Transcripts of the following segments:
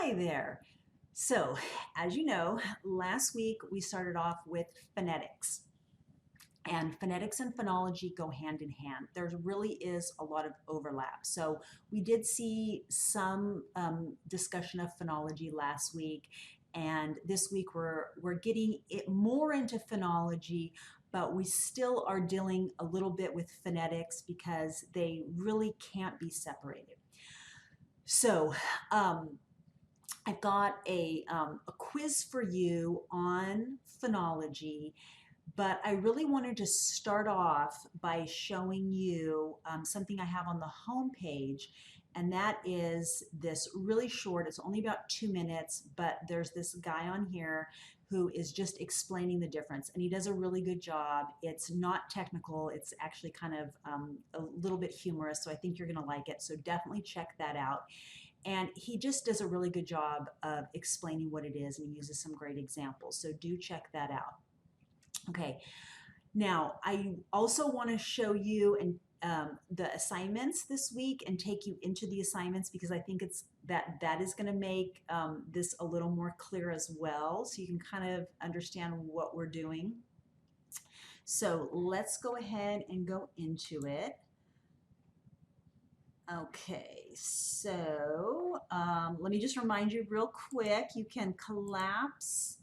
Hi there. So, as you know, last week we started off with phonetics. And phonetics and phonology go hand in hand. There really is a lot of overlap. So we did see some discussion of phonology last week, and this week we're getting it more into phonology, but we still are dealing a little bit with phonetics because they really can't be separated. So I've got a quiz for you on phonology, but I really wanted to start off by showing you something I have on the home page, and that is this really short, it's only about 2 minutes, but there's this guy on here who is just explaining the difference, and he does a really good job. It's not technical, it's actually kind of a little bit humorous, so I think you're gonna like it, so definitely check that out. And he just does a really good job of explaining what it is, and he uses some great examples. So do check that out. Okay, now I also want to show you the assignments this week and take you into the assignments because I think that is going to make this a little more clear as well, so you can kind of understand what we're doing. So let's go ahead and go into it. Okay, so let me just remind you real quick, you can collapse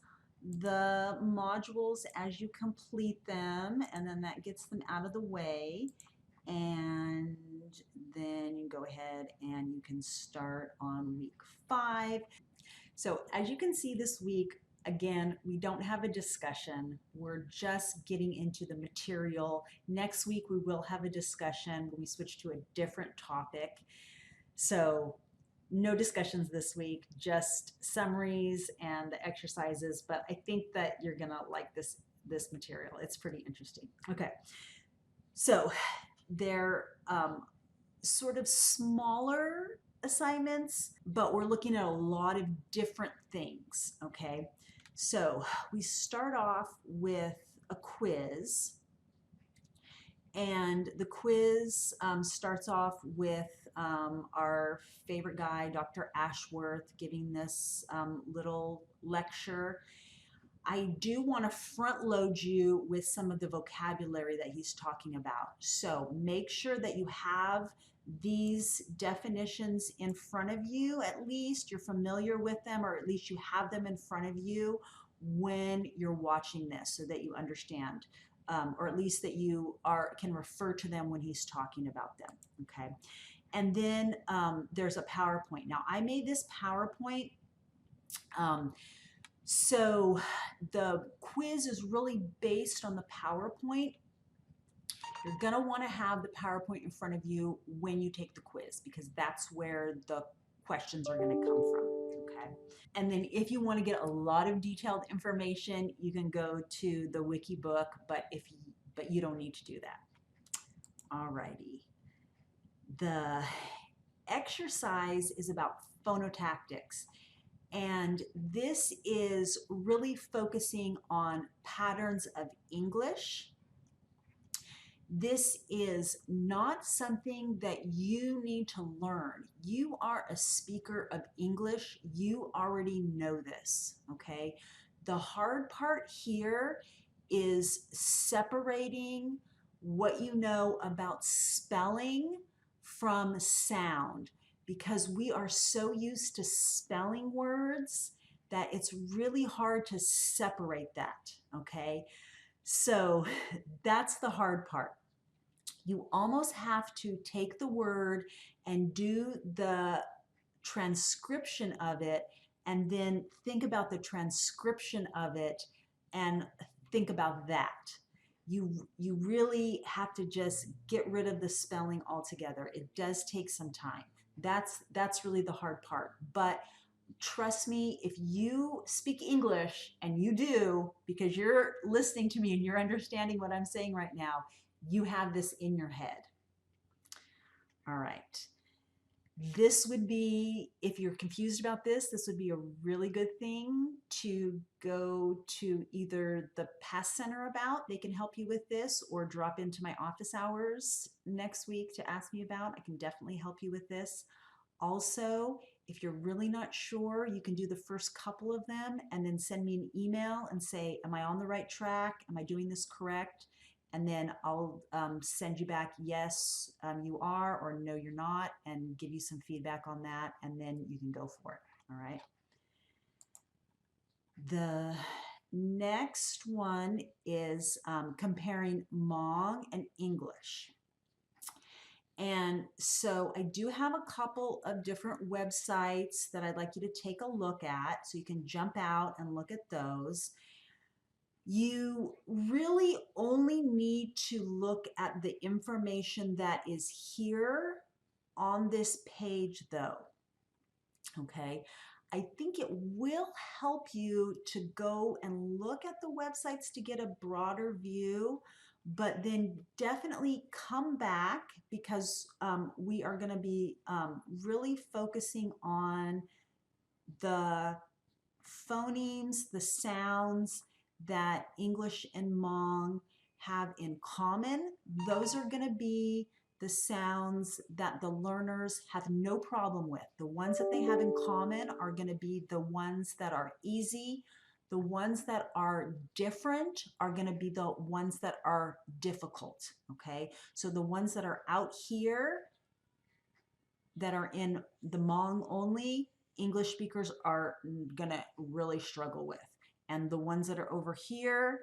the modules as you complete them, and then that gets them out of the way. And then you go ahead and you can start on week 5. So as you can see this week, again, we don't have a discussion. We're just getting into the material. Next week, we will have a discussion when we switch to a different topic. So no discussions this week, just summaries and the exercises, but I think that you're gonna like this material. It's pretty interesting. Okay, so they're sort of smaller assignments, but we're looking at a lot of different things, okay? So we start off with a quiz, and the quiz starts off with our favorite guy, Dr. Ashworth, giving this little lecture. I do want to front load you with some of the vocabulary that he's talking about. So make sure that you have these definitions in front of you, at least you're familiar with them, or at least you have them in front of you when you're watching this so that you understand, or at least that you can refer to them when he's talking about them, okay? And then there's a PowerPoint. Now I made this PowerPoint so the quiz is really based on the PowerPoint. You're going to want to have the PowerPoint in front of you when you take the quiz because that's where the questions are going to come from, okay? And then if you want to get a lot of detailed information, you can go to the wiki book, but you don't need to do that. All righty. The exercise is about Phono Tactics. And this is really focusing on patterns of English. This is not something that you need to learn. You are a speaker of English. You already know this, okay? The hard part here is separating what you know about spelling from sound, because we are so used to spelling words that it's really hard to separate that, okay? So that's the hard part. You almost have to take the word and do the transcription of it, and then think about the transcription of it and think about that. You really have to just get rid of the spelling altogether. It does take some time. That's really the hard part. But trust me, if you speak English, and you do because you're listening to me and you're understanding what I'm saying right now, you have this in your head. All right. This would be, if you're confused about this would be a really good thing to go to either the Past Center about, they can help you with this, or drop into my office hours next week to ask me about. I can definitely help you with this. Also, If you're really not sure, you can do the first couple of them and then send me an email and say, am I on the right track? Am I doing this correct? And then I'll send you back, yes, you are, or no, you're not, and give you some feedback on that, and then you can go for it, all right? The next one is comparing Hmong and English. And so I do have a couple of different websites that I'd like you to take a look at, so you can jump out and look at those. You really only need to look at the information that is here on this page though, okay? I think it will help you to go and look at the websites to get a broader view, but then definitely come back because we are going to be really focusing on the phonemes, the sounds that English and Hmong have in common. Those are going to be the sounds that the learners have no problem with. The ones that they have in common are going to be the ones that are easy. The ones that are different are going to be the ones that are difficult, okay? So the ones that are out here that are in the Hmong only, English speakers are going to really struggle with. And the ones that are over here,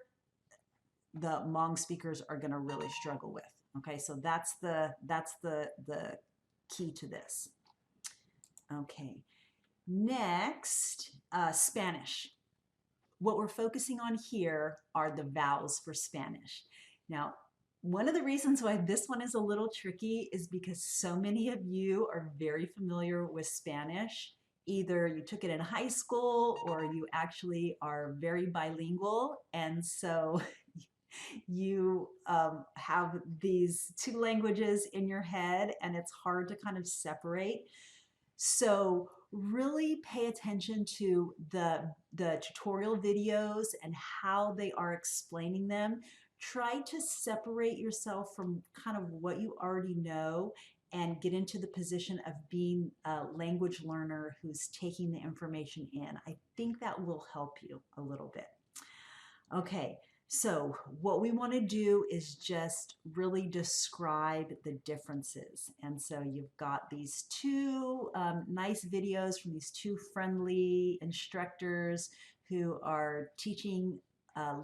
the Hmong speakers are going to really struggle with. Okay, so that's the key to this. Okay, next, Spanish. What we're focusing on here are the vowels for Spanish. Now, one of the reasons why this one is a little tricky is because so many of you are very familiar with Spanish. Either you took it in high school or you actually are very bilingual, and so you have these two languages in your head and it's hard to kind of separate. So really pay attention to the tutorial videos and how they are explaining them. Try to separate yourself from kind of what you already know and get into the position of being a language learner who's taking the information in. I think that will help you a little bit. Okay, so what we want to do is just really describe the differences. And so you've got these two nice videos from these two friendly instructors who are teaching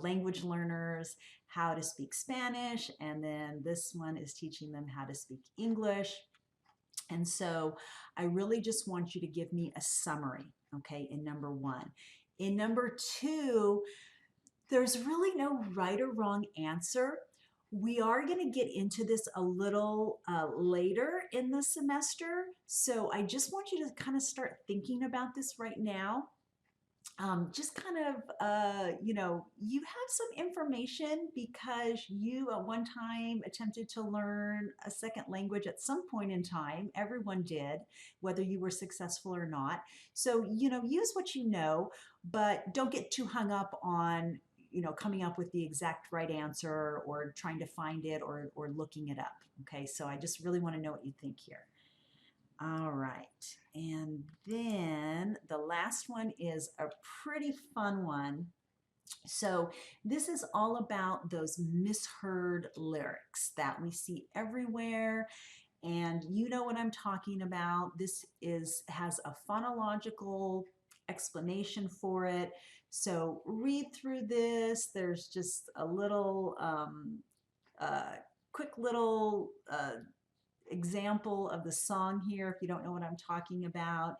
language learners how to speak Spanish, and then this one is teaching them how to speak English. And so I really just want you to give me a summary, okay, in number one. In number two, there's really no right or wrong answer. We are going to get into this a little later in the semester. So I just want you to kind of start thinking about this right now. Just kind of, you know, you have some information because you at one time attempted to learn a second language at some point in time. Everyone did, whether you were successful or not. So, you know, use what you know, but don't get too hung up on, you know, coming up with the exact right answer or trying to find it or looking it up. Okay, so I just really want to know what you think here. All right, and then the last one is a pretty fun one. So this is all about those misheard lyrics that we see everywhere, and you know what I'm talking about. This has a phonological explanation for it. So read through this. There's just a little quick little example of the song here if you don't know what I'm talking about.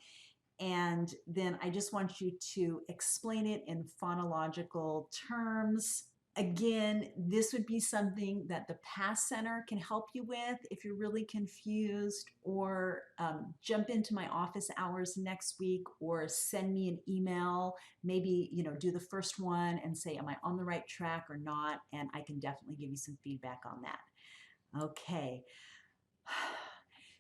And then I just want you to explain it in phonological terms. Again, this would be something that the Past Center can help you with if you're really confused, or jump into my office hours next week or send me an email. Maybe, you know, do the first one and say, am I on the right track or not? And I can definitely give you some feedback on that. Okay.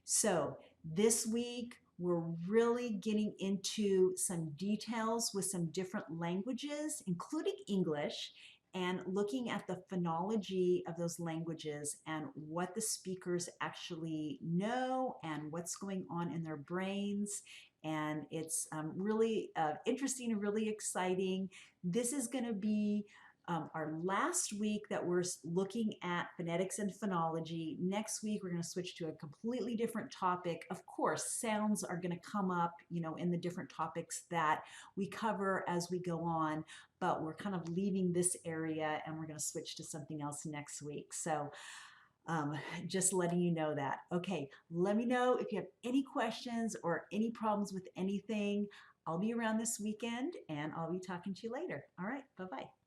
So this week, we're really getting into some details with some different languages, including English, and looking at the phonology of those languages and what the speakers actually know and what's going on in their brains. and it's really interesting and really exciting. This is going to be our last week that we're looking at phonetics and phonology. Next week, we're going to switch to a completely different topic. Of course, sounds are going to come up, in the different topics that we cover as we go on, but we're kind of leaving this area and we're going to switch to something else next week. So just letting you know that. Okay, let me know if you have any questions or any problems with anything. I'll be around this weekend and I'll be talking to you later. All right, bye-bye.